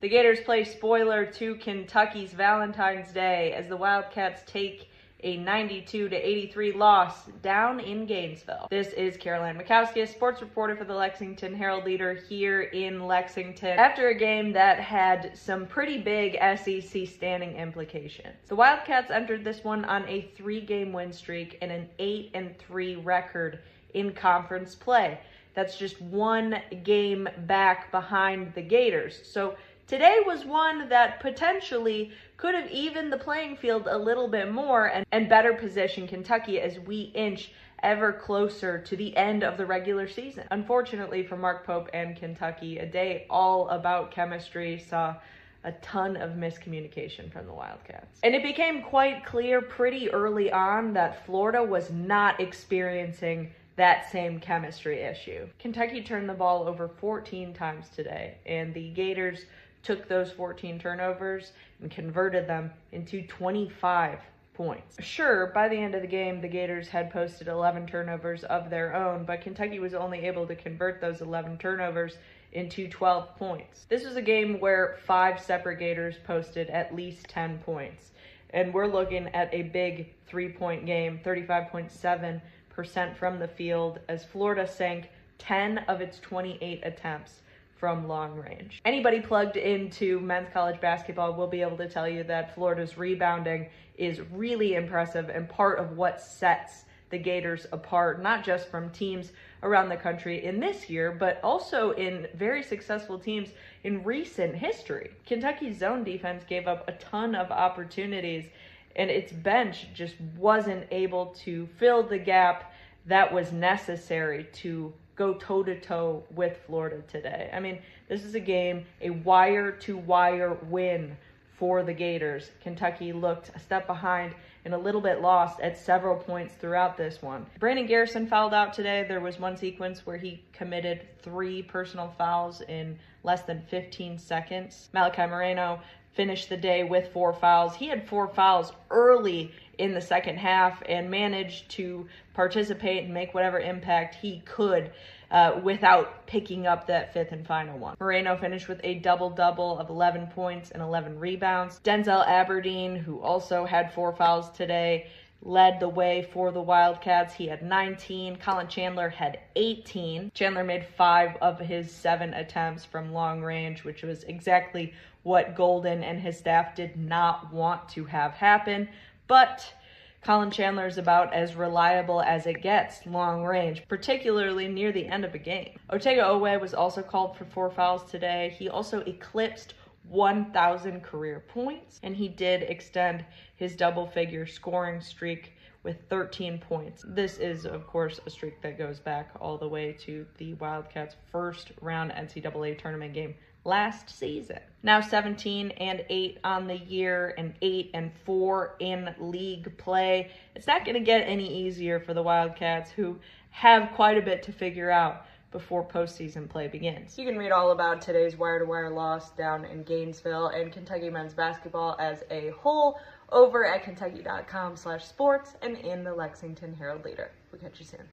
The Gators play spoiler to Kentucky's Valentine's Day as the Wildcats take a 92-83 loss down in Gainesville. This is Caroline Makauskas, sports reporter for the Lexington Herald-Leader here in Lexington. After a game that had some pretty big SEC standing implications, the Wildcats entered this one on a 3-game win streak and an 8-3 record in conference play. That's just one game back behind the Gators. So today was one that potentially could have evened the playing field a little bit more and better position Kentucky as we inch ever closer to the end of the regular season. Unfortunately for Mark Pope and Kentucky, a day all about chemistry saw a ton of miscommunication from the Wildcats. And it became quite clear pretty early on that Florida was not experiencing that same chemistry issue. Kentucky turned the ball over 14 times today, and the Gators took those 14 turnovers and converted them into 25 points. Sure, by the end of the game, the Gators had posted 11 turnovers of their own, but Kentucky was only able to convert those 11 turnovers into 12 points. This was a game where 5 separate Gators posted at least 10 points, and we're looking at a big 3-point game, 35.7% from the field, as Florida sank 10 of its 28 attempts from long range. Anybody plugged into men's college basketball will be able to tell you that Florida's rebounding is really impressive and part of what sets the Gators apart, not just from teams around the country in this year, but also in very successful teams in recent history. Kentucky's zone defense gave up a ton of opportunities, and its bench just wasn't able to fill the gap that was necessary to go toe-to-toe with Florida today. I mean, this is a game, a wire-to-wire win for the Gators. Kentucky looked a step behind and a little bit lost at several points throughout this one. Brandon Garrison fouled out today. There was one sequence where he committed 3 personal fouls in less than 15 seconds. Malachi Moreno finished the day with 4 fouls. He had 4 fouls early in the second half and managed to participate and make whatever impact he could without picking up that 5th and final one. Moreno finished with a double-double of 11 points and 11 rebounds. Denzel Aberdeen, who also had 4 fouls today, led the way for the Wildcats. He had 19. Colin Chandler had 18. Chandler made 5 of his 7 attempts from long range, which was exactly what Golden and his staff did not want to have happen. But Colin Chandler is about as reliable as it gets long range, particularly near the end of a game. Otega Owe was also called for 4 fouls today. He also eclipsed 1,000 career points, and he did extend his double-figure scoring streak with 13 points. This is, of course, a streak that goes back all the way to the Wildcats' first-round NCAA tournament game last season. Now 17-8 on the year and 8-4 in league play. It's not going to get any easier for the Wildcats, who have quite a bit to figure out before postseason play begins. You can read all about today's wire-to-wire loss down in Gainesville and Kentucky men's basketball as a whole over at kentucky.com/sports and in the Lexington Herald-Leader. We'll catch you soon.